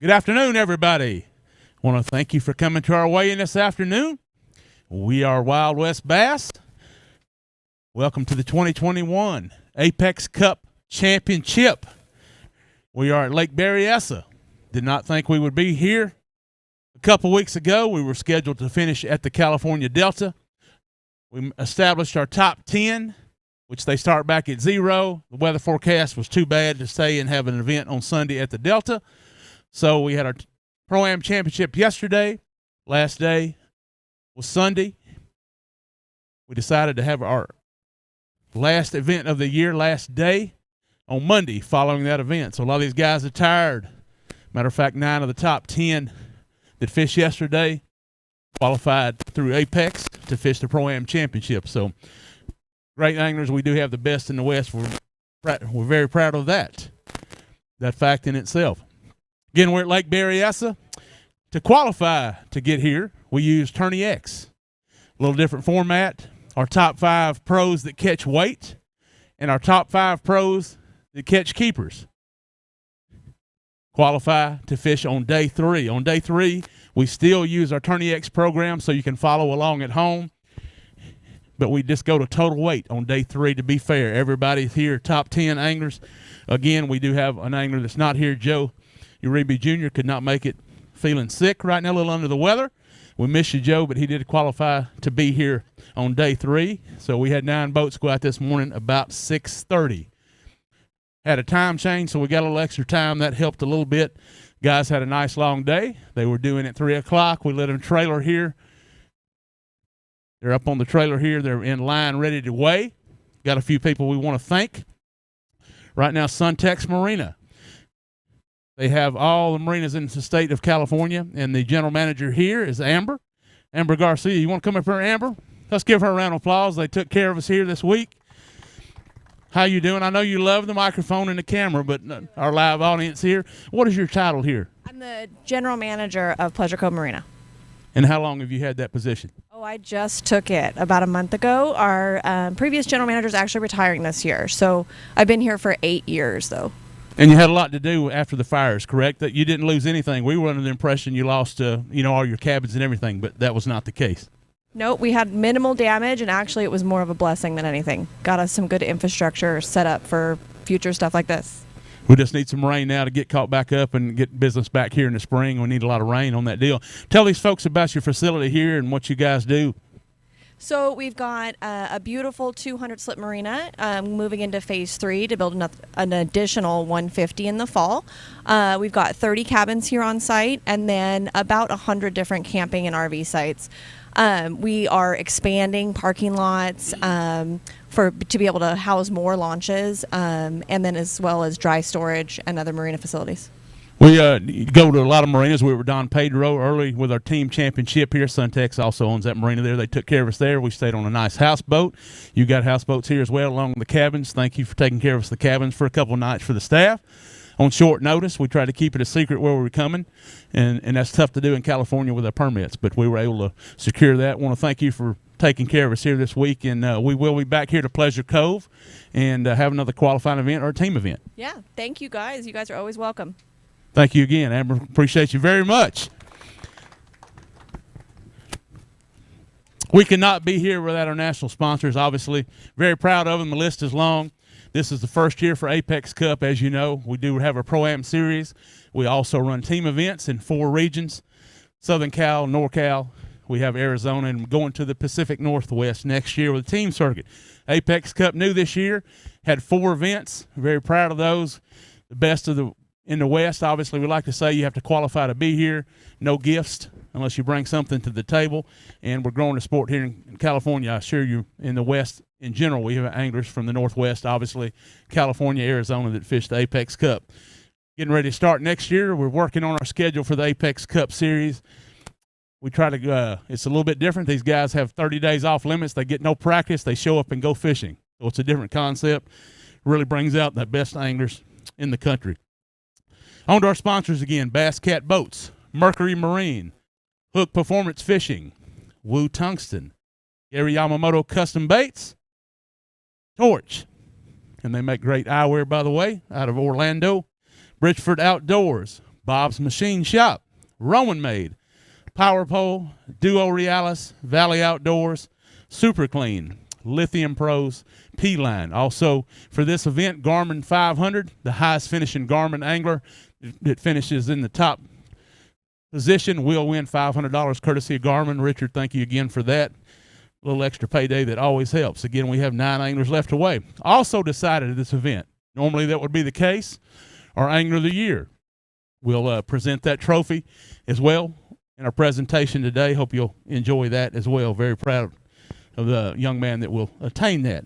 Good afternoon, everybody. I want to thank you for coming to our weigh-in this afternoon. We are Wild West Bass. Welcome to the 2021 Apex Cup Championship. We are at Lake Berryessa. Did not think we would be here. A couple weeks ago, we were scheduled to finish at the California Delta. We established our top 10, which they start back at 0. The weather forecast was too bad to stay and have an event on Sunday at the Delta. So we had our Pro-Am Championship yesterday. Last day was Sunday. We decided to have our last event of the year, last day, on Monday following that event. So a lot of these guys are tired. Matter of fact, 9 of the top 10 that fished yesterday qualified through Apex to fish the Pro-Am Championship. So great anglers, we do have the best in the West. We're very proud of that fact in itself. Again, we're at Lake Berryessa. To qualify to get here, we use Tourney X. A little different format. Our top 5 pros that catch weight and our top 5 pros that catch keepers qualify to fish on day 3. On day 3, we still use our Tourney X program so you can follow along at home, but we just go to total weight on day 3 to be fair. Everybody's here, top 10 anglers. Again, we do have an angler that's not here, Joe Uribe Jr. could not make it, feeling sick right now, a little under the weather. We miss you, Joe, but he did qualify to be here on day 3. So we had 9 boats go out this morning about 6:30. Had a time change, so we got a little extra time. That helped a little bit. Guys had a nice long day. They were doing it at 3 o'clock. We let them trailer here. They're up on the trailer here. They're in line ready to weigh. Got a few people we want to thank. Right now, Suntex Marina. They have all the marinas in the state of California, and the general manager here is Amber Garcia. You want to come up here, Amber? Let's give her a round of applause. They took care of us here this week. How you doing? I know you love the microphone and the camera, but our live audience here. What is your title here? I'm the general manager of Pleasure Cove Marina. And how long have you had that position? Oh, I just took it about a month ago. Our previous general manager is actually retiring this year, so I've been here for 8 years, though. And you had a lot to do after the fires, correct? That you didn't lose anything. We were under the impression you lost, all your cabins and everything, but that was not the case. No, we had minimal damage, and actually it was more of a blessing than anything. Got us some good infrastructure set up for future stuff like this. We just need some rain now to get caught back up and get business back here in the spring. We need a lot of rain on that deal. Tell these folks about your facility here and what you guys do. So we've got a beautiful 200-slip marina moving into phase 3 to build an additional 150 in the fall. We've got 30 cabins here on site and then about 100 different camping and RV sites. We are expanding parking lots to be able to house more launches and then as well as dry storage and other marina facilities. We go to a lot of marinas. We were Don Pedro early with our team championship here. Suntex also owns that marina there. They took care of us there. We stayed on a nice houseboat. You got houseboats here as well along the cabins. Thank you for taking care of us the cabins for a couple of nights for the staff. On short notice, we try to keep it a secret where we were coming, and that's tough to do in California with our permits, but we were able to secure that. I want to thank you for taking care of us here this week, and we will be back here to Pleasure Cove and have another qualifying event or a team event. Yeah, thank you guys. You guys are always welcome. Thank you again, Amber. Appreciate you very much. We cannot be here without our national sponsors, obviously. Very proud of them. The list is long. This is the first year for Apex Cup, as you know. We do have a Pro-Am series. We also run team events in 4 regions, Southern Cal, NorCal. We have Arizona, and going to the Pacific Northwest next year with a team circuit. Apex Cup new this year, had 4 events. Very proud of those. The best in the West. Obviously, we like to say you have to qualify to be here. No gifts unless you bring something to the table. And we're growing the sport here in California. I assure you, in the West in general, we have anglers from the Northwest, obviously, California, Arizona, that fish the Apex Cup. Getting ready to start next year. We're working on our schedule for the Apex Cup series. We try to, it's a little bit different. These guys have 30 days off limits. They get no practice. They show up and go fishing. So it's a different concept. Really brings out the best anglers in the country. On to our sponsors again, Bass Cat Boats, Mercury Marine, Hook Performance Fishing, Woo Tungsten, Gary Yamamoto Custom Baits, Torch, and they make great eyewear, by the way, out of Orlando, Bridgeford Outdoors, Bob's Machine Shop, Roman Made, Power Pole, Duo Realis, Valley Outdoors, Super Clean, Lithium Pros, P-Line. Also, for this event, Garmin 500, the highest finishing Garmin angler that finishes in the top position will win $500 courtesy of Garmin. Richard, thank you again for that. A little extra payday that always helps. Again, we have 9 anglers left away. Also decided at this event, normally that would be the case, our Angler of the Year. We'll present that trophy as well in our presentation today. Hope you'll enjoy that as well. Very proud of the young man that will attain that.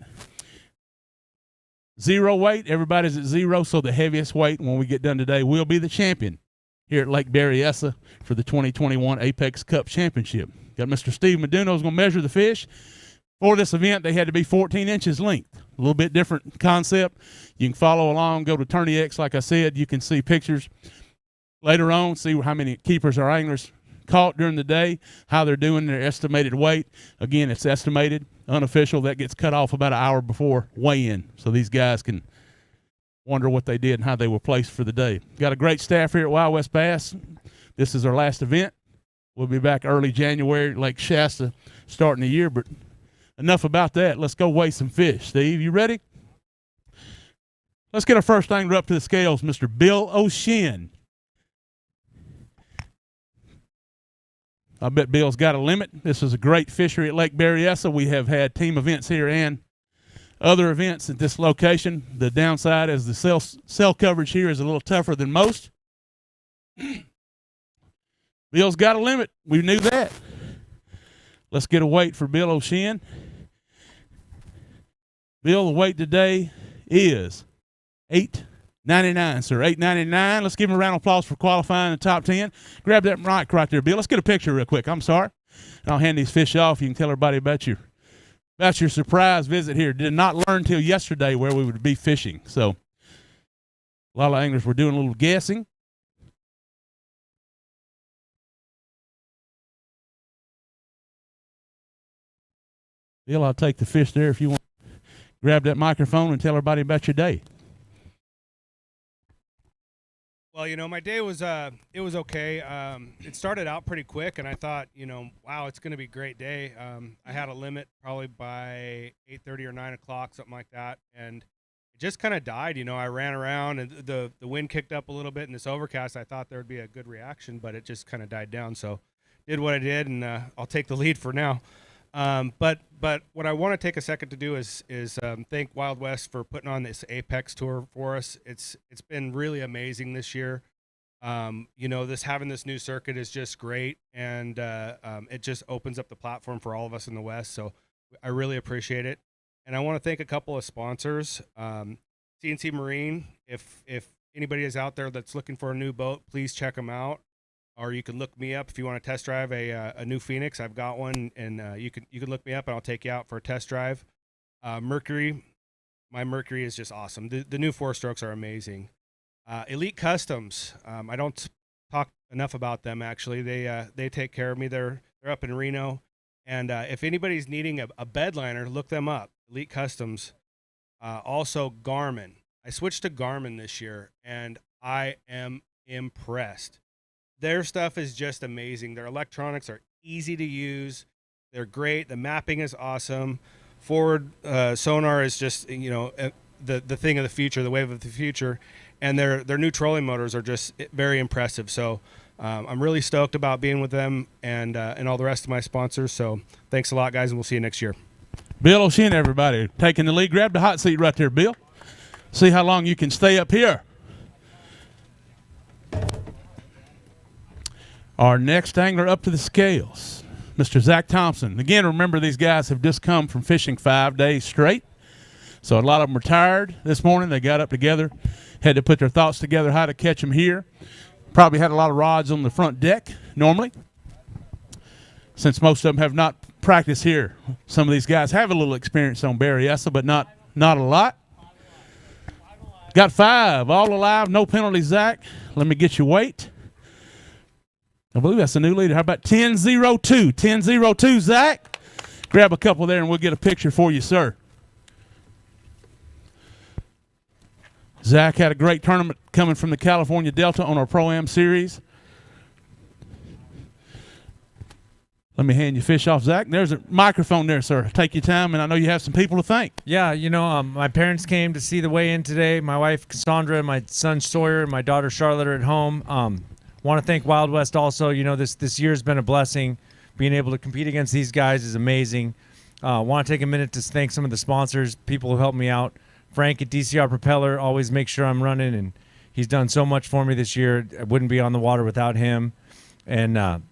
Zero weight, everybody's at 0, so the heaviest weight when we get done today will be the champion here at Lake Berryessa for the 2021 Apex Cup Championship. Got Mr. Steve Meduno who's going to measure the fish. For this event, they had to be 14 inches length. A little bit different concept. You can follow along, go to Tourney X, like I said. You can see pictures later on, see how many keepers our anglers caught during the day, how they're doing their estimated weight. Again, it's estimated, unofficial. That gets cut off about an hour before weigh-in, so these guys can wonder what they did and how they were placed for the day. Got a great staff here at Wild West Bass. This is our last event. We'll be back early January, Lake Shasta, starting the year. But enough about that. Let's go weigh some fish. Steve, you ready? Let's get our first angler up to the scales, Mr. Bill O'Shin. I bet Bill's got a limit. This is a great fishery at Lake Berryessa. We have had team events here and other events at this location. The downside is the cell coverage here is a little tougher than most. Bill's got a limit. We knew that. Let's get a weight for Bill O'Shin. Bill, the weight today is $8.99, sir. $8.99. Let's give him a round of applause for qualifying in the top 10. Grab that mic right there, Bill. Let's get a picture real quick. I'm sorry. I'll hand these fish off. You can tell everybody about your surprise visit here. Did not learn till yesterday where we would be fishing. So a lot of anglers were doing a little guessing. Bill, I'll take the fish there if you want to grab that microphone and tell everybody about your day. Well, my day was it was okay. It started out pretty quick, and I thought, wow, it's going to be a great day. I had a limit probably by 8:30 or 9 o'clock, something like that, and it just kind of died. I ran around, and the wind kicked up a little bit in this overcast. I thought there would be a good reaction, but it just kind of died down. So did what I did, and I'll take the lead for now. But what I want to take a second to do is thank Wild West for putting on this Apex tour for us. It's been really amazing this year. Having this new circuit is just great, and it just opens up the platform for all of us in the West. So I really appreciate it, and I want to thank a couple of sponsors. CNC Marine. If anybody is out there that's looking for a new boat, please check them out. Or you can look me up if you want to test drive a new Phoenix. I've got one, and you can look me up, and I'll take you out for a test drive. Mercury, my Mercury is just awesome. The new 4-strokes are amazing. Elite Customs, I don't talk enough about them actually. They take care of me. They're up in Reno, and if anybody's needing a bed liner, look them up. Elite Customs. Also Garmin. I switched to Garmin this year, and I am impressed. Their stuff is just amazing. Their electronics are easy to use. They're great. The mapping is awesome. Forward sonar is just the thing of the future, the wave of the future, and their new trolling motors are just very impressive. So I'm really stoked about being with them and all the rest of my sponsors. So thanks a lot, guys, and we'll see you next year. Bill O'Shin, everybody, taking the lead. Grab the hot seat right there, Bill. See how long you can stay up here. Our next angler up to the scales, Mr. Zach Thompson. Again, remember these guys have just come from fishing 5 days straight. So a lot of them were tired this morning. They got up together, had to put their thoughts together how to catch them here. Probably had a lot of rods on the front deck normally, since most of them have not practiced here. Some of these guys have a little experience on Berryessa, but not a lot. Got 5, all alive, no penalty, Zach. Let me get your weight. I believe that's the new leader. How about 10-02? 10-02, Zach. Grab a couple there, and we'll get a picture for you, sir. Zach had a great tournament coming from the California Delta on our Pro-Am series. Let me hand you fish off, Zach. There's a microphone there, sir. Take your time, and I know you have some people to thank. Yeah, you know, my parents came to see the weigh-in today. My wife, Cassandra, my son, Sawyer, and my daughter, Charlotte, are at home. Want to thank Wild West also. You know, this year's been a blessing. Being able to compete against these guys is amazing. Want to take a minute to thank some of the sponsors, people who helped me out. Frank at DCR Propeller always makes sure I'm running, and he's done so much for me this year. I wouldn't be on the water without him. And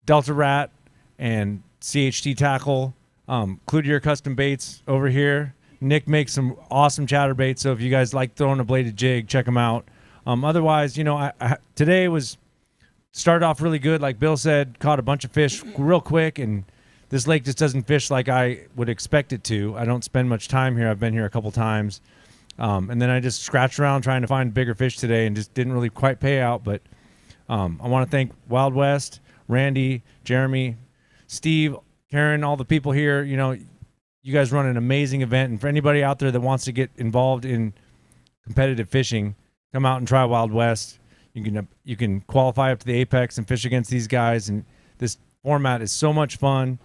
Delta Rat and CHT Tackle, Cloutier Custom Baits over here. Nick makes some awesome chatterbaits, so if you guys like throwing a bladed jig, check them out. Otherwise, you know, today started off really good. Like Bill said, caught a bunch of fish real quick, and this lake just doesn't fish like I would expect it to. I don't spend much time here. I've been here a couple times. And then I just scratched around trying to find bigger fish today and just didn't really quite pay out. But I want to thank Wild West, Randy, Jeremy, Steve, Karen, all the people here. You know, you guys run an amazing event. And for anybody out there that wants to get involved in competitive fishing, come out and try Wild West. You can qualify up to the Apex and fish against these guys. And this format is so much fun.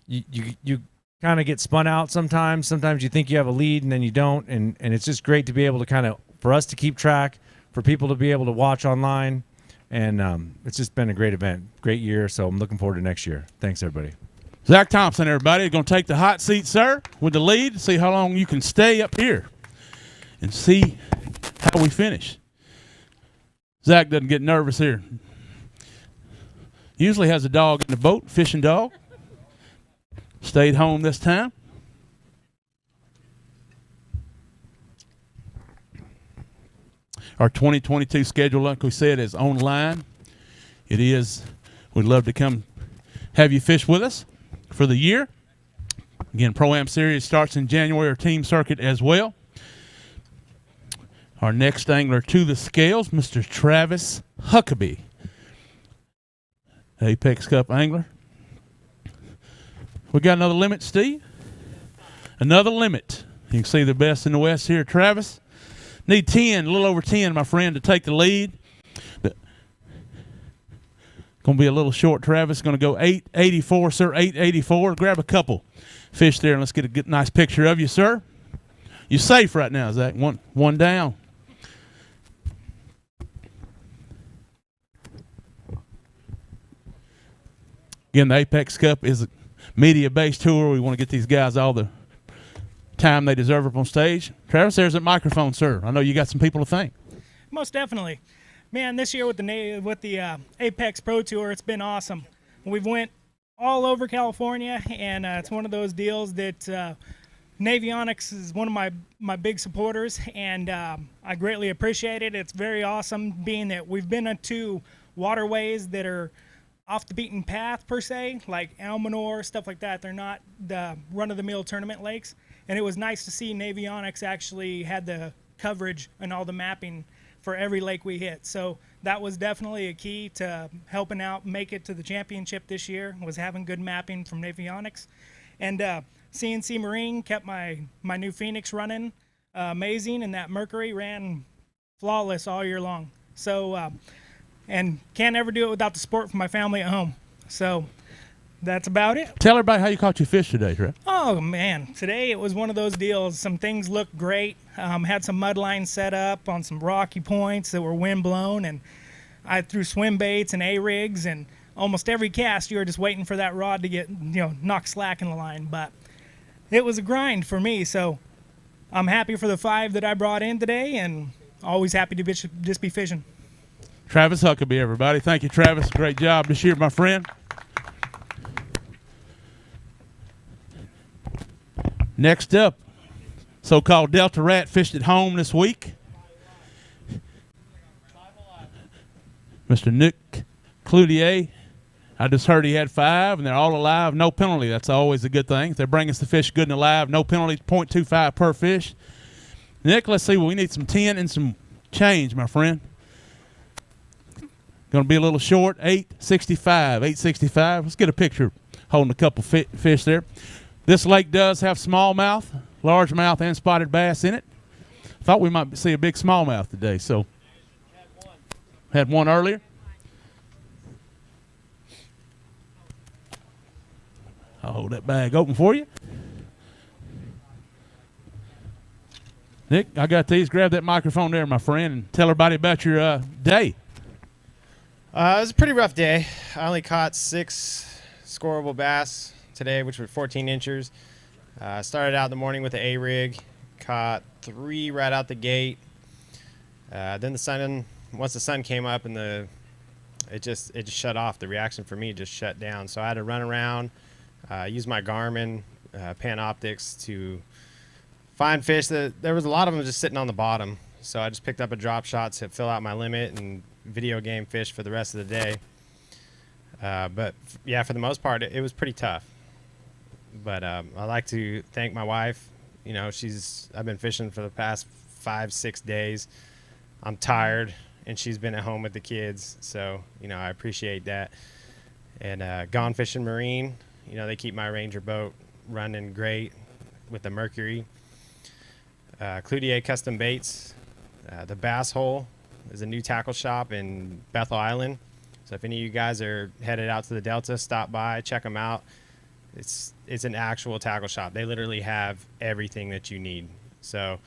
You kind of get spun out sometimes. Sometimes you think you have a lead and then you don't. And it's just great to be able to for us to keep track, for people to be able to watch online. And it's just been a great event, great year. So I'm looking forward to next year. Thanks, everybody. Zach Thompson, everybody, going to take the hot seat, sir, with the lead. See how long you can stay up here and see how we finish. Zach doesn't get nervous here. Usually has a dog in the boat, fishing dog. Stayed home this time. Our 2022 schedule, like we said, is online. It is. We'd love to come have you fish with us for the year. Again, Pro-Am Series starts in January, our team circuit as well. Our next angler to the scales, Mr. Travis Huckabee, Apex Cup angler. We got another limit, Steve. Another limit. You can see the best in the West here, Travis. Need 10, a little over 10, my friend, to take the lead. Going to be a little short, Travis. Going to go 884, sir, 884. Grab a couple fish there, and let's get a good, nice picture of you, sir. You're safe right now, Zach. One down. Again, the Apex Cup is a media-based tour. We want to get these guys all the time they deserve up on stage. Travis, there's a microphone, sir. I know you got some people to thank. Most definitely. Man, this year with the Apex Pro Tour, it's been awesome. We've went all over California, and it's one of those deals that Navionics is one of my big supporters, and I greatly appreciate it. It's very awesome being that we've been to waterways that are off the beaten path per se, like Almanor, stuff like that. They're not the run-of-the-mill tournament lakes. And it was nice to see Navionics actually had the coverage and all the mapping for every lake we hit. So that was definitely a key to helping out make it to the championship this year, was having good mapping from Navionics. And CNC Marine kept my new Phoenix running amazing, and that Mercury ran flawless all year long. So and can't ever do it without the support from my family at home. So that's about it. Tell everybody how you caught your fish today, Trev. Oh, man. Today it was one of those deals. Some things looked great. Had some mud lines set up on some rocky points that were wind blown, and I threw swim baits and A-rigs, and almost every cast you were just waiting for that rod to get, knock slack in the line. But it was a grind for me, so I'm happy for the 5 that I brought in today, and always happy to just be fishing. Travis Huckabee, everybody. Thank you, Travis. Great job this year, my friend. Next up, so-called Delta Rat fished at home this week. Mr. Nick Cloutier. I just heard he had 5, and they're all alive, no penalty. That's always a good thing. If they bring us the fish good and alive, no penalty, 0.25 per fish. Nick, let's see. We need some 10 and some change, my friend. Going to be a little short, 865, 865. Let's get a picture holding a couple fish there. This lake does have smallmouth, largemouth, and spotted bass in it. Thought we might see a big smallmouth today, so had one earlier. I'll hold that bag open for you. Nick, I got these. Grab that microphone there, my friend, and tell everybody about your day. It was a pretty rough day. I only caught 6 scoreable bass today, which were 14 inchers. Started out in the morning with the A-rig, caught 3 right out the gate. Then once the sun came up and it just shut off. The reaction for me just shut down. So I had to run around, use my Garmin Panoptics to find fish. There was a lot of them just sitting on the bottom. So I just picked up a drop shot to fill out my limit and video game fish for the rest of the day. But yeah, for the most part, it was pretty tough. But I'd like to thank my wife. You know, I've been fishing for the past 5-6 days. I'm tired, and she's been at home with the kids. So, you know, I appreciate that. And Gone Fishing Marine, you know, they keep my Ranger boat running great with the Mercury. Cloutier Custom Baits. The Bass Hole is a new tackle shop in Bethel Island. So if any of you guys are headed out to the Delta, stop by, check them out. It's an actual tackle shop. They literally have everything that you need. So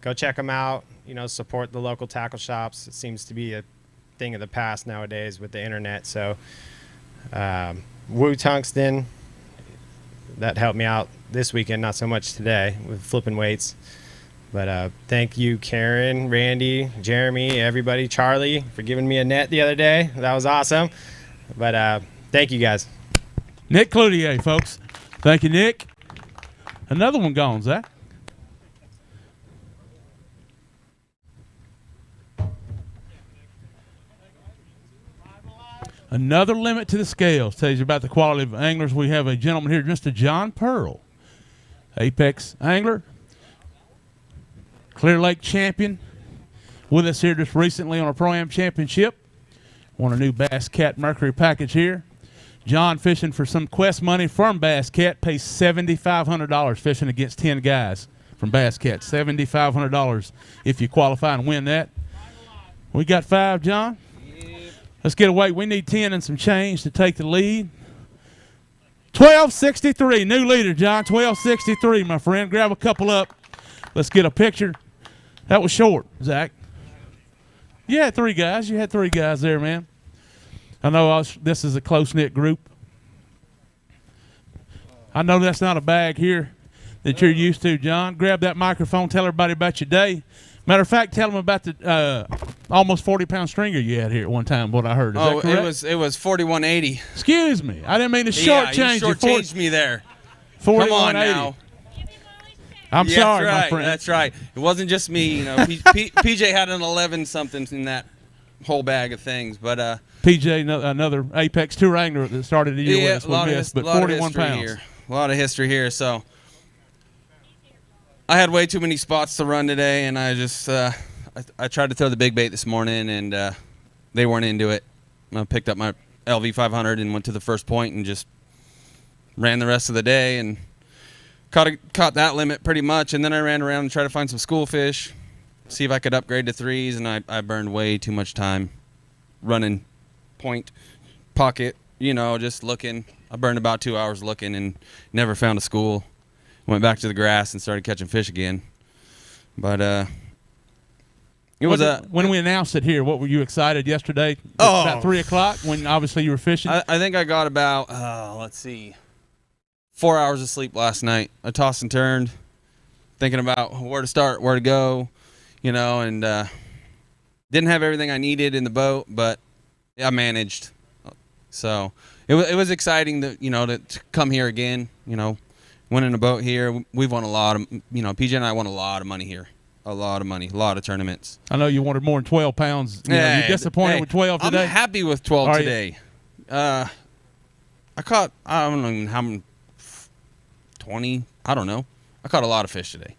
go check them out. You know, support the local tackle shops. It seems to be a thing of the past nowadays with the internet. So Woo Tungsten, that helped me out this weekend, not so much today with flipping weights. But thank you, Karen, Randy, Jeremy, everybody, Charlie, for giving me a net the other day. That was awesome. But thank you, guys. Nick Cloutier, folks. Thank you, Nick. Another one gone, Zach. Another limit to the scales. Tells you about the quality of anglers. We have a gentleman here, Mr. John Pearl, Apex angler, Clear Lake champion, with us here just recently on a Pro-Am championship. Won a new Bass Cat Mercury package here. John fishing for some Quest money from Bass Cat, pays $7,500 fishing against 10 guys from Bass Cat. $7,500 if you qualify and win that. We got 5, John. Let's get away. We need 10 and some change to take the lead. 1263, new leader, John. 1263, my friend. Grab a couple up. Let's get a picture. That was short, Zach. You had 3 guys. You had 3 guys there, man. I know this is a close-knit group. I know that's not a bag here that you're used to, John. Grab that microphone. Tell everybody about your day. Matter of fact, tell them about the almost 40-pound stringer you had here at one time, what I heard. Is that correct? It was 4180. Excuse me. I didn't mean to shortchange you. You shortchanged me there. 4180. Come on now. I'm sorry, right, my friend. That's right. It wasn't just me. You know, PJ had an 11-something in that whole bag of things. But PJ, another Apex Tour angler that started the year with us, but 41 pounds. Here. A lot of history here. So I had way too many spots to run today, and I just I tried to throw the big bait this morning, and they weren't into it. I picked up my LV 500 and went to the first point and just ran the rest of the day and caught that limit pretty much. And then I ran around and tried to find some school fish, see if I could upgrade to 3s, and I burned way too much time running point, pocket, you know, just looking. I burned about 2 hours looking and never found a school. Went back to the grass and started catching fish again. But it was when we announced it here, what were you excited yesterday? About 3 o'clock when obviously you were fishing? I think I got about, let's see, 4 hours of sleep last night. I tossed and turned, thinking about where to start, where to go, you know, and didn't have everything I needed in the boat, but I managed. So it was exciting to come here again, you know. Winning a boat here, we've won a lot of, you know, PJ and I won a lot of money here. A lot of money, a lot of tournaments. I know you wanted more than 12 pounds. You're disappointed with 12 today? I'm happy with 12 today. I caught, I don't know how many, 20, I don't know. I caught a lot of fish today.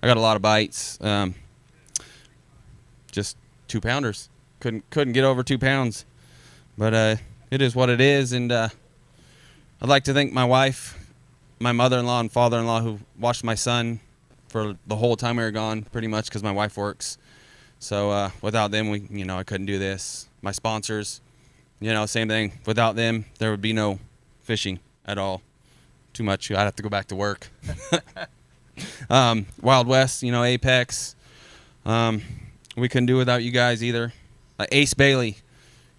I got a lot of bites. Just 2-pounders. Couldn't get over 2 pounds. But it is what it is. And I'd like to thank my wife, my mother-in-law and father-in-law who watched my son for the whole time we were gone, pretty much, because my wife works. So without them, I couldn't do this. My sponsors, same thing. Without them, there would be no fishing at all. Too much. I'd have to go back to work. Wild West, Apex. We couldn't do without you guys either. Ace Bailey,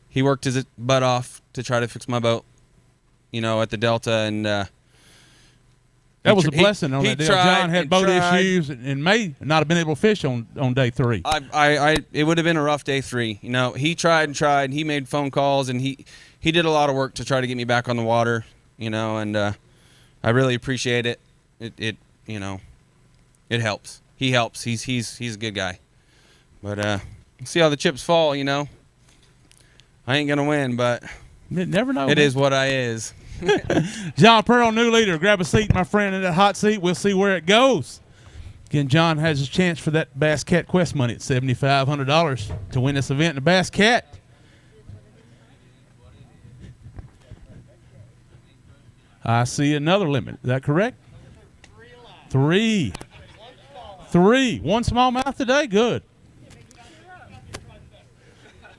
he worked his butt off to try to fix my boat, at the Delta, and that was a blessing on that deal. John had boat tried. issues and may not have been able to fish on day 3. It would have been a rough day 3. He tried and tried. He made phone calls, and he did a lot of work to try to get me back on the water, and I really appreciate it. It helps. He helps. He's a good guy. But see how the chips fall, I ain't gonna win, but you never know. It is what I is. John Pearl, new leader. Grab a seat, my friend, in that hot seat. We'll see where it goes. Again, John has a chance for that Bass Cat Quest money at $7,500 to win this event in the Bass Cat. I see another limit. Is that correct? 3. 1 smallmouth today? Good.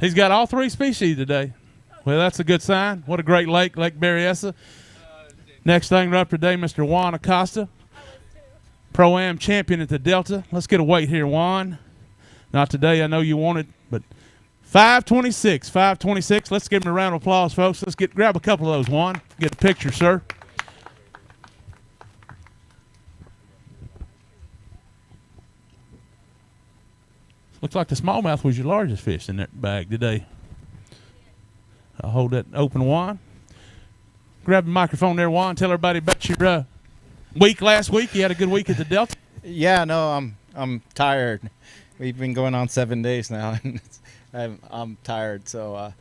He's got all 3 species today. Well, that's a good sign. What a great lake, Lake Berryessa. Next thing up today, Mr. Juan Acosta, Pro-Am champion at the Delta. Let's get a weight here, Juan. Not today, I know you wanted, but 526. Let's give him a round of applause, folks. Let's grab a couple of those, Juan. Get a picture, sir. Looks like the smallmouth was your largest fish in that bag today. I'll hold that open, Juan. Grab the microphone there, Juan. Tell everybody about your week last week. You had a good week at the Delta. Yeah, no, I'm tired. We've been going on 7 days now, and I'm tired. So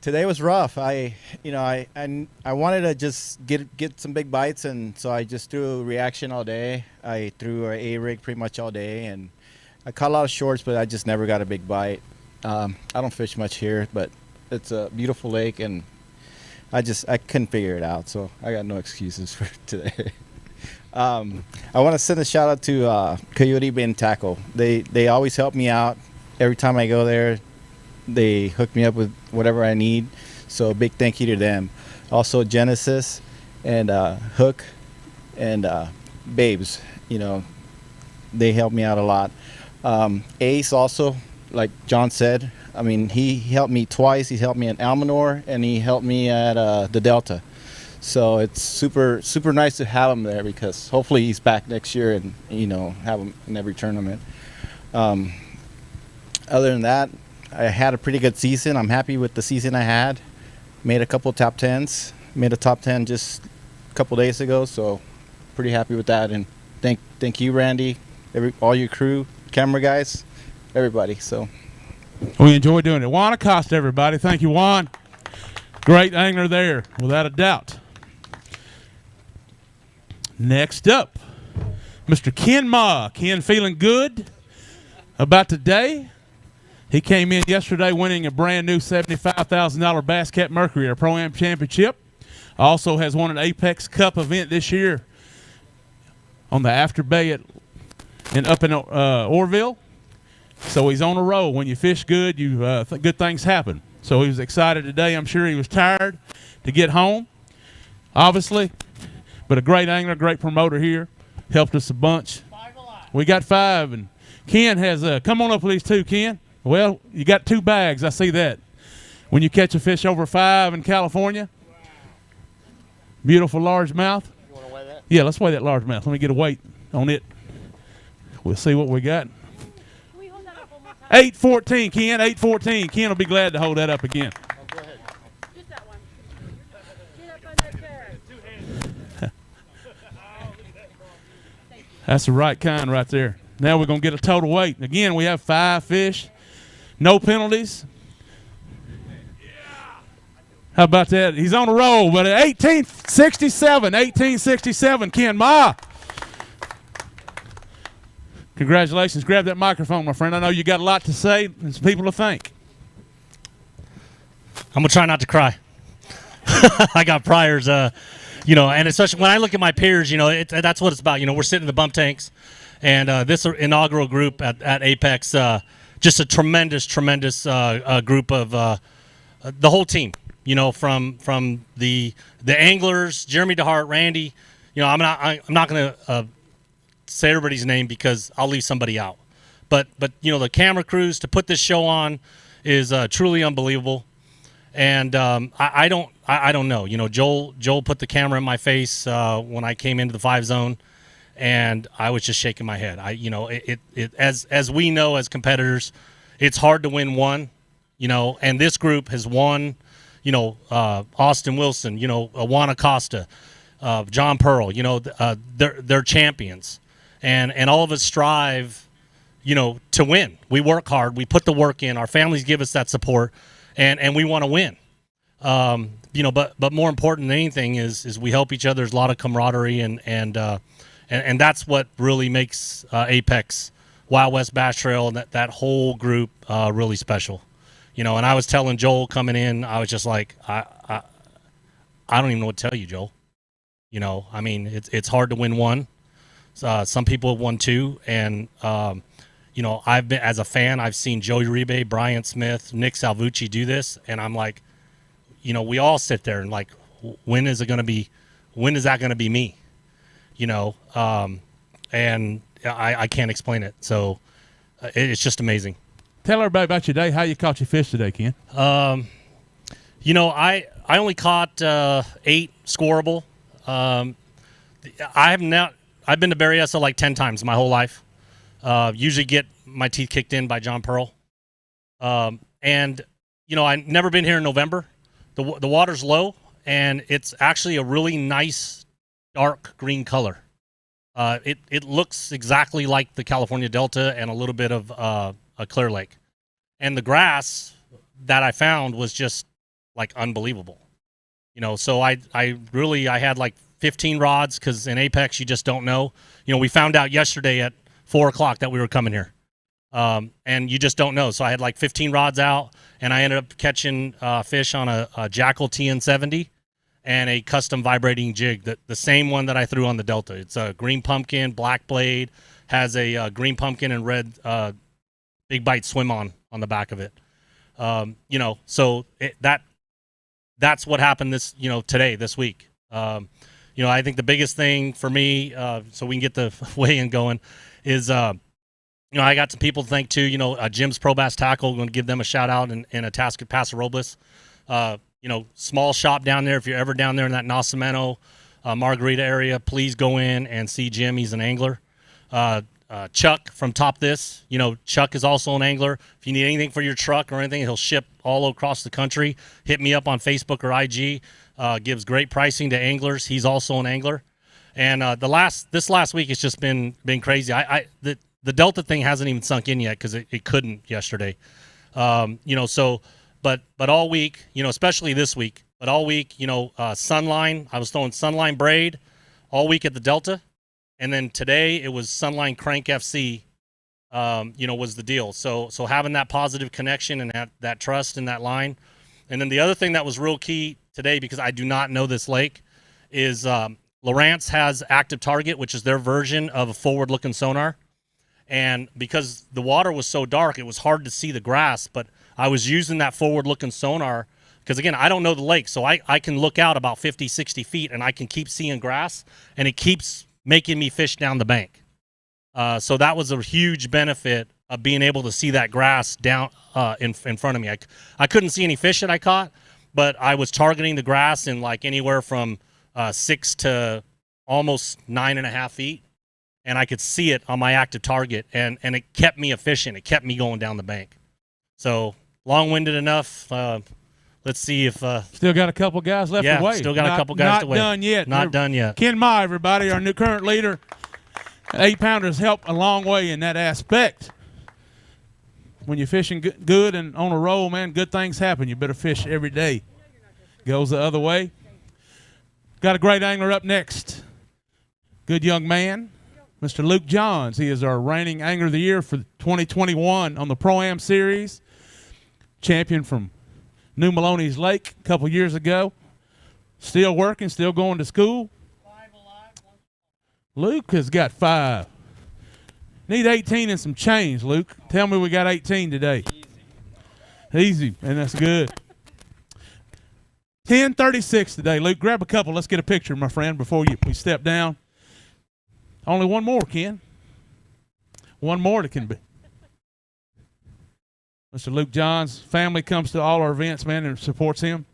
today was rough. I wanted to just get some big bites, and so I just threw a reaction all day. I threw an A-rig pretty much all day, and I caught a lot of shorts, but I just never got a big bite. I don't fish much here, but it's a beautiful lake, and I couldn't figure it out, so I got no excuses for today. I want to send a shout out to Coyote Bait Tackle. They always help me out. Every time I go there, they hook me up with whatever I need. So a big thank you to them. Also Genesis and Hook and Babes. They help me out a lot. Ace also, like John said. I mean, he helped me twice. He helped me at Almanor, and he helped me at the Delta. So it's super nice to have him there, because hopefully he's back next year and have him in every tournament. Other than that, I had a pretty good season. I'm happy with the season I had. Made a couple top 10s. Made a top 10 just a couple days ago, so pretty happy with that. And thank you, Randy, all your crew, camera guys, everybody. So. We enjoy doing it. Juan Acosta, everybody. Thank you, Juan. Great angler there, without a doubt. Next up, Mr. Ken Ma. Ken feeling good about today. He came in yesterday winning a brand new $75,000 Bass Cat Mercury, our Pro-Am Championship. Also has won an Apex Cup event this year on the After Bay up in Orville. So he's on a roll. When you fish good, good things happen. So he was excited today. I'm sure he was tired to get home, obviously. But a great angler, great promoter here. Helped us a bunch. We got 5. And Ken has come on up with these 2, Ken. Well, you got 2 bags. I see that. When you catch a fish over 5 in California. Wow. Beautiful largemouth. You want to weigh that? Yeah, let's weigh that largemouth. Let me get a weight on it. We'll see what we got. 814, Ken. 814. Ken will be glad to hold that up again. Oh, go ahead. Just that one. Get up on that chair. That's the right kind right there. Now we're going to get a total weight. Again, we have 5 fish. No penalties. How about that? He's on a roll, but at 1867, Ken Ma. Congratulations. Grab that microphone, my friend. I know you got a lot to say and some people to thank. I'm going to try not to cry. I got priors, and especially when I look at my peers, that's what it's about. We're sitting in the bump tanks, And this inaugural group at Apex, just a tremendous group of the whole team. You know, from the anglers, Jeremy DeHart, Randy. You know, I'm not going to say everybody's name because I'll leave somebody out. But you know, the camera crews to put this show on is truly unbelievable. And I don't know. You know, Joel put the camera in my face when I came into the 5 zone, and I was just shaking my head. As we know as competitors, it's hard to win one. You know, and this group has won. You know, Austin Wilson. You know, Juan Acosta, John Pearl. You know, they're champions, and all of us strive, you know, to win. We work hard. We put the work in. Our families give us that support. And we want to win, you know. But more important than anything is we help each other. There's a lot of camaraderie, and that's what really makes Apex, Wild West Bass Trail, and that whole group really special, you know. And I was telling Joel coming in, I was just like, I don't even know what to tell you, Joel. You know, I mean, it's hard to win one. Some people have won 2, and you know, I've been, as a fan, I've seen Joey Uribe, Brian Smith, Nick Salvucci do this, and I'm like, you know, we all sit there and like, when is that going to be me? You know, and I can't explain it. So it's just amazing. Tell everybody about your day, how you caught your fish today, Ken. You know, I only caught 8 scoreable. I've been to Berryessa like 10 times my whole life. Usually get my teeth kicked in by John Pearl. And, you know, I've never been here in November. The water's low, and it's actually a really nice dark green color. It looks exactly like the California Delta and a little bit of a Clear Lake. And the grass that I found was just, like, unbelievable. You know, so I had like 15 rods because in Apex you just don't know. You know, we found out yesterday at 4 o'clock that we were coming here. And you just don't know. So I had like 15 rods out, and I ended up catching fish on a Jackal TN70 and a custom vibrating jig, the same one that I threw on the Delta. It's a green pumpkin, black blade, has a green pumpkin and red big bite swim on the back of it. You know, so that's what happened this week. You know, I think the biggest thing for me, so we can get the weigh-in going, is, you know, I got some people to thank too. You know, Jim's Pro Bass Tackle, I'm going to give them a shout out, and a task at Paso Robles. You know, small shop down there. If you're ever down there in that Nacimiento, Margarita area, please go in and see Jim. He's an angler. Chuck from Top This, you know, Chuck is also an angler. If you need anything for your truck or anything, he'll ship all across the country. Hit me up on Facebook or IG. Gives great pricing to anglers. He's also an angler. And this last week, it's just been crazy. The Delta thing hasn't even sunk in yet because it couldn't yesterday. You know, so but all week, you know, especially this week, but all week, you know, Sunline. I was throwing Sunline braid all week at the Delta, and then today it was Sunline Crank FC. You know, was the deal. So having that positive connection and that trust in that line, and then the other thing that was real key today, because I do not know this lake, is Lowrance has Active Target, which is their version of a forward-looking sonar. And because the water was so dark, it was hard to see the grass, but I was using that forward-looking sonar because, again, I don't know the lake, so I can look out about 50, 60 feet, and I can keep seeing grass, and it keeps making me fish down the bank. So that was a huge benefit of being able to see that grass down in front of me. I couldn't see any fish that I caught, but I was targeting the grass in like anywhere from 6 to almost 9.5 feet. And I could see it on my active target, and it kept me efficient. It kept me going down the bank. So long-winded enough. Let's see if still got a couple guys left to weigh. Still got a couple guys to weigh. Not done yet. Not done yet. Ken Ma, everybody, our new current leader. 8-pounders help a long way in that aspect. When you're fishing good and on a roll, man, good things happen. You better fish every day. Goes the other way. Got a great angler up next. Good young man. Mr. Luke Johns. He is our reigning Angler of the Year for 2021 on the Pro-Am Series. Champion from New Maloney's Lake a couple years ago. Still working, still going to school. Luke has got 5. Need 18 and some change, Luke. Tell me we got 18 today. Easy, and that's good. 10:36 today. Luke, grab a couple. Let's get a picture, my friend, before we step down. Only one more, Ken. One more that can be. Mr. Luke Johns' family comes to all our events, man, and supports him.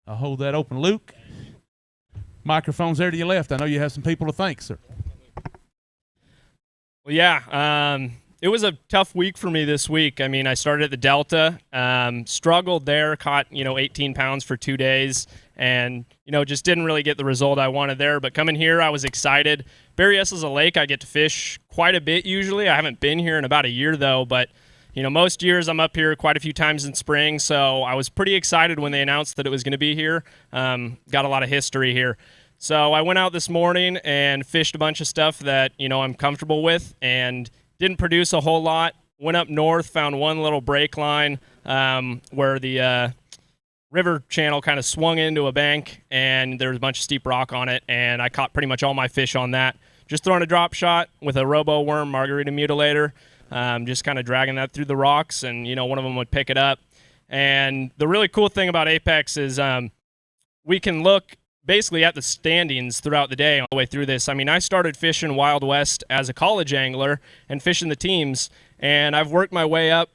I'll hold that open. Luke, microphone's there to your left. I know you have some people to thank, sir. Well, yeah, it was a tough week for me this week. I mean, I started at the Delta, struggled there, caught, 18 pounds for 2 days, and, just didn't really get the result I wanted there. But coming here, I was excited. Berryessa is a lake I get to fish quite a bit usually. I haven't been here in about a year, though, but, most years I'm up here quite a few times in spring, so I was pretty excited when they announced that it was going to be here. Got a lot of history here. So I went out this morning and fished a bunch of stuff that, I'm comfortable with and didn't produce a whole lot. Went up north, found one little break line where the river channel kind of swung into a bank, and there was a bunch of steep rock on it, and I caught pretty much all my fish on that. Just throwing a drop shot with a robo worm margarita mutilator, just kind of dragging that through the rocks, and, one of them would pick it up. And the really cool thing about Apex is we can look basically at the standings throughout the day all the way through this. I mean, I started fishing Wild West as a college angler and fishing the teams, and I've worked my way up,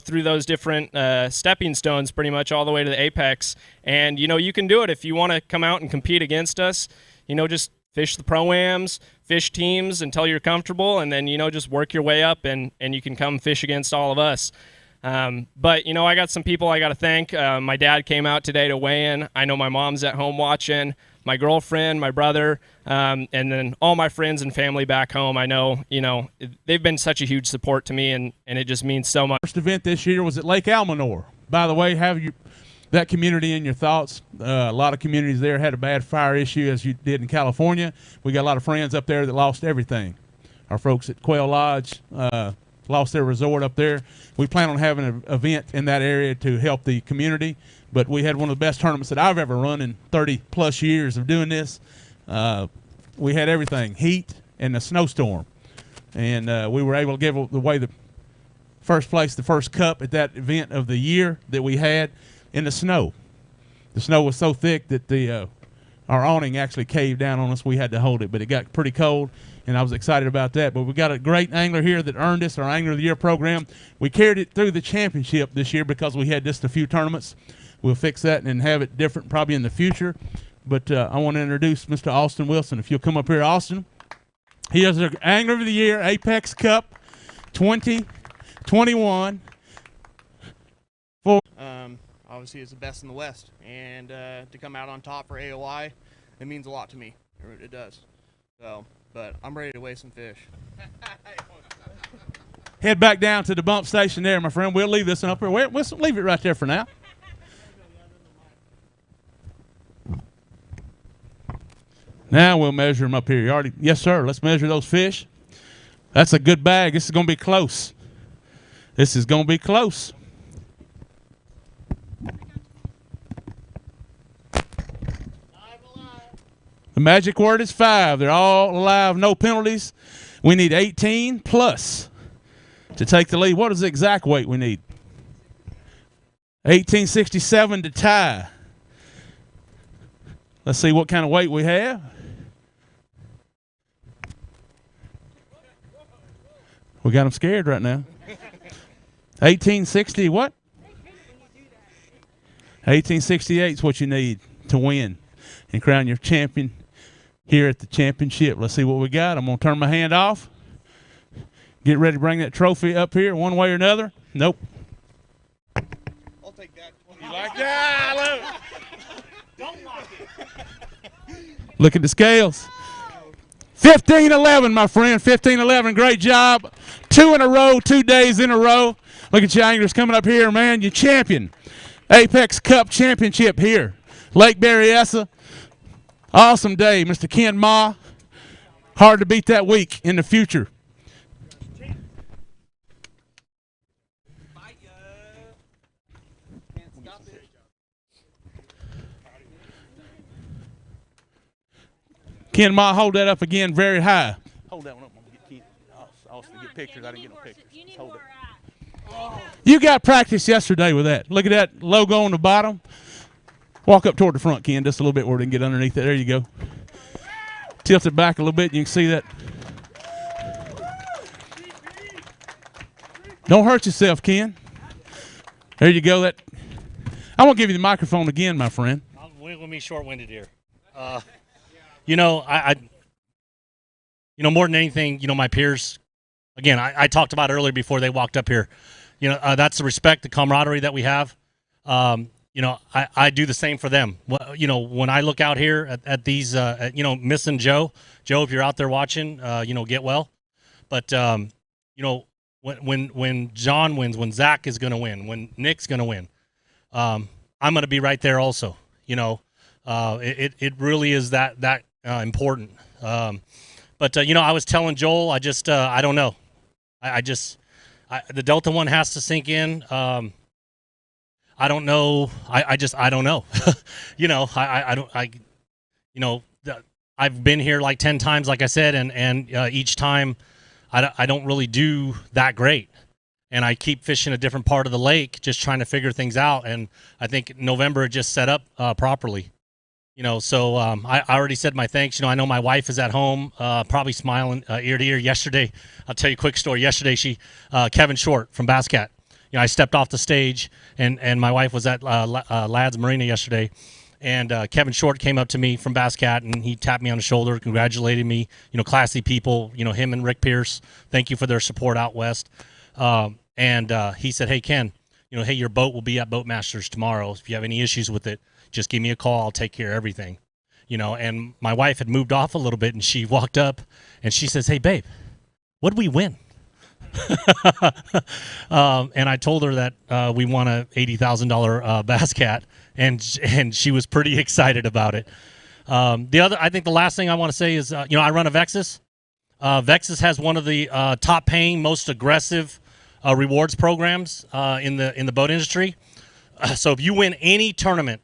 through those different stepping stones pretty much all the way to the Apex. And, you can do it if you want to come out and compete against us. Just fish the pro-ams, fish teams until you're comfortable, and then, just work your way up, and you can come fish against all of us. But, I got some people I got to thank. My dad came out today to weigh in. I know my mom's at home watching, my girlfriend, my brother, and then all my friends and family back home. I know, they've been such a huge support to me, and it just means so much. First event this year was at Lake Almanor. By the way, have that community in your thoughts. A lot of communities there had a bad fire issue, as you did in California. We got a lot of friends up there that lost everything. Our folks at Quail Lodge lost their resort up there. We plan on having an event in that area to help the community, but we had one of the best tournaments that I've ever run in 30-plus years of doing this. We had everything, heat and a snowstorm, and we were able to give away the first place, the first cup at that event of the year that we had in the snow. The snow was so thick that our awning actually caved down on us. We had to hold it, but it got pretty cold, and I was excited about that. But we got a great angler here that earned us our Angler of the Year program. We carried it through the championship this year because we had just a few tournaments. We'll fix that and have it different probably in the future. But I want to introduce Mr. Austin Wilson. If you'll come up here, Austin. He is our Angler of the Year, Apex Cup 2021. Obviously, it's the best in the West, and to come out on top for AOI, it means a lot to me. It does. So, but I'm ready to weigh some fish. Head back down to the bump station there, my friend. We'll leave this one up here. We'll leave it right there for now. Now we'll measure them up here. You already, yes, sir. Let's measure those fish. That's a good bag. This is going to be close. This is going to be close. The magic word is 5. They're all alive, no penalties. We need 18 plus to take the lead. What is the exact weight we need? 1867 to tie. Let's see what kind of weight we have. We got them scared right now. 1860 what? 1868 is what you need to win and crown your champion here at the championship. Let's see what we got. I'm going to turn my hand off. Get ready to bring that trophy up here one way or another. Nope. I'll take that. You like that? Don't lock it. Look at the scales. 15-11, my friend. 15-11. Great job. 2 in a row, 2 days in a row. Look at you anglers coming up here, man. You champion. Apex Cup Championship here. Lake Berryessa. Awesome day, Mr. Ken Ma. Hard to beat that week in the future. Ken Ma, hold that up again very high. Hold that one up. I'm going to get Austin. pictures. I didn't get no pictures. Just hold it. You got practice yesterday with that. Look at that logo on the bottom. Walk up toward the front, Ken, just a little bit where they can get underneath it. There you go. Tilt it back a little bit, and you can see that. Don't hurt yourself, Ken. There you go. That. I won't give you the microphone again, my friend. We're going to be short-winded here. You know, more than anything, my peers, again, I talked about earlier before they walked up here. That's the respect, the camaraderie that we have. I do the same for them. When I look out here at these, missing Joe, if you're out there watching, get well. But, when John wins, when Zach is going to win, when Nick's going to win, I'm going to be right there also. It really is that important. But I was telling Joel, I don't know. The Delta one has to sink in. I don't know. I don't know. I've been here like 10 times, like I said, and each time I don't really do that great. And I keep fishing a different part of the lake, just trying to figure things out. And I think November it just set up properly. So I already said my thanks. I know my wife is at home, probably smiling ear to ear. Yesterday, I'll tell you a quick story. Yesterday, Kevin Short from Bass Cat. I stepped off the stage, and my wife was at Ladd's Marina yesterday, and Kevin Short came up to me from Bass Cat, and he tapped me on the shoulder, congratulated me. Classy people. Him and Rick Pierce. Thank you for their support out west. And he said, "Hey Ken, hey, your boat will be at Boatmasters tomorrow. If you have any issues with it, just give me a call. I'll take care of everything." And my wife had moved off a little bit, and she walked up and she says, "Hey babe, what did we win?" And I told her that we won a $80,000 Bass Cat, and she was pretty excited about it. I think the last thing I want to say is, I run a Vexus. Vexus has one of the top paying, most aggressive rewards programs in the boat industry. So if you win any tournament,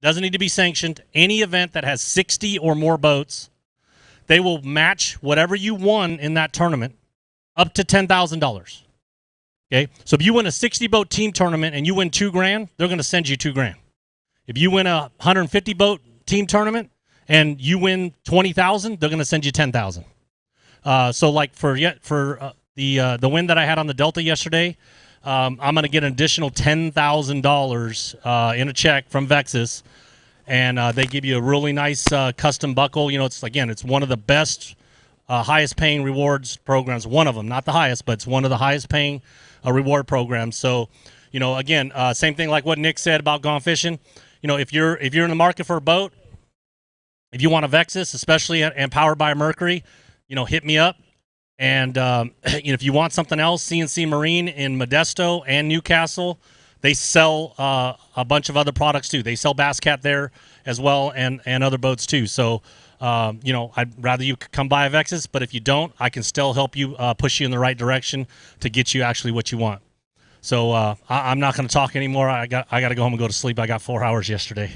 doesn't need to be sanctioned, any event that has 60 or more boats, they will match whatever you won in that tournament up to $10,000. Okay, so if you win a 60-boat team tournament and you win $2,000, they're going to send you $2,000. If you win a 150-boat team tournament and you win $20,000, they're going to send you $10,000. So like for the win that I had on the Delta yesterday, I'm going to get an additional $10,000 in a check from Vexus, and they give you a really nice custom buckle. It's one of the best, highest paying rewards programs. One of them, not the highest, but it's one of the highest paying reward programs. So, same thing like what Nick said about gone fishing. If you're in the market for a boat, if you want a Vexus, especially and powered by Mercury, hit me up. And if you want something else, CNC Marine in Modesto and Newcastle, they sell a bunch of other products too. They sell Bass Cat there as well, and other boats too. So, I'd rather you come buy a Vexus, but if you don't, I can still help you push you in the right direction to get you actually what you want. So I'm not going to talk anymore. I got to go home and go to sleep. I got 4 hours yesterday.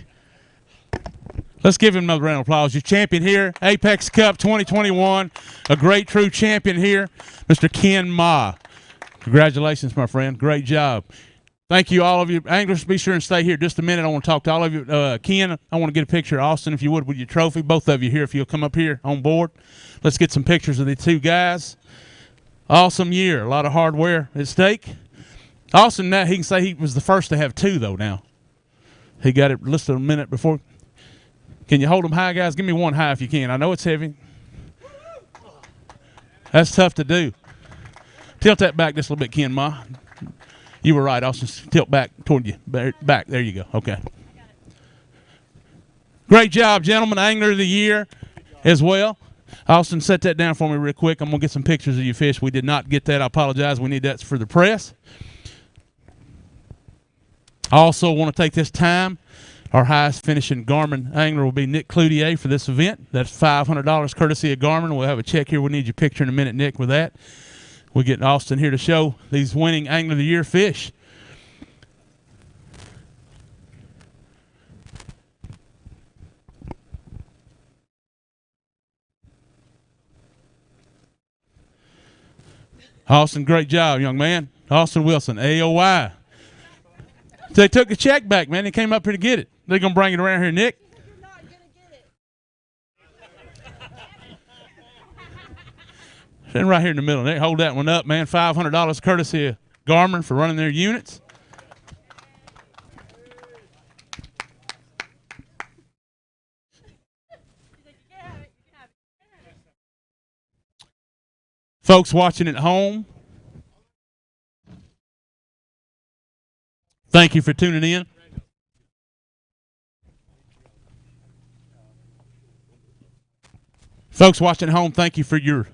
Let's give him another round of applause. Your champion here, Apex Cup 2021, a great true champion here, Mr. Ken Ma. Congratulations, my friend. Great job. Thank you, all of you. Anglers, be sure and stay here just a minute. I want to talk to all of you. Ken, I want to get a picture of Austin, if you would, with your trophy. Both of you here, if you'll come up here on board. Let's get some pictures of the two guys. Awesome year. A lot of hardware at stake. Austin, now he can say he was the first to have two, though, now. He got it listed a minute before. Can you hold them high, guys? Give me one high if you can. I know it's heavy. That's tough to do. Tilt that back just a little bit, Ken Ma. You were right, Austin. Tilt back toward you. Back. There you go. Okay. Great job, gentlemen. Angler of the Year as well. Austin, set that down for me real quick. I'm going to get some pictures of your fish. We did not get that. I apologize. We need that for the press. I also want to take this time. Our highest finishing Garmin angler will be Nick Cloutier for this event. That's $500 courtesy of Garmin. We'll have a check here. We'll need your picture in a minute, Nick, with that. We'll get Austin here to show these winning Angler of the Year fish. Austin, great job, young man. Austin Wilson, AOY. They took the check back, man. They came up here to get it. They're going to bring it around here, Nick. Sitting right here in the middle. Nick, hold that one up, man. $500 courtesy of Garmin for running their units. Folks watching at home, thank you for tuning in. Folks watching at home, thank you for your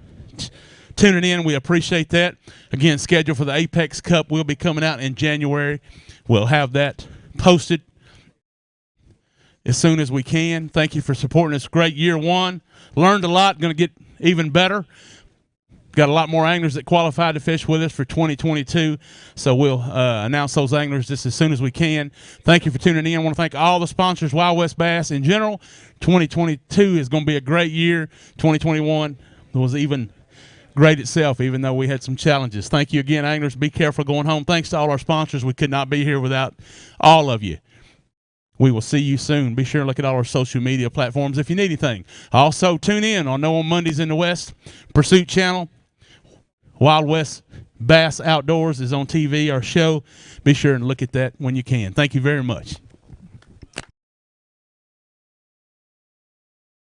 tuning in. We appreciate that. Again, schedule for the Apex Cup will be coming out in January. We'll have that posted as soon as we can. Thank you for supporting us. Great year one. Learned a lot. Going to get even better. Got a lot more anglers that qualified to fish with us for 2022, so we'll announce those anglers just as soon as we can. Thank you for tuning in. I want to thank all the sponsors, Wild West Bass in general. 2022 is going to be a great year. 2021 was even great itself, even though we had some challenges. Thank you again, anglers. Be careful going home. Thanks to all our sponsors. We could not be here without all of you. We will see you soon. Be sure to look at all our social media platforms if you need anything. Also, tune in on No on Mondays in the West Pursuit Channel. Wild West Bass Outdoors is on TV, our show. Be sure and look at that when you can. Thank you very much.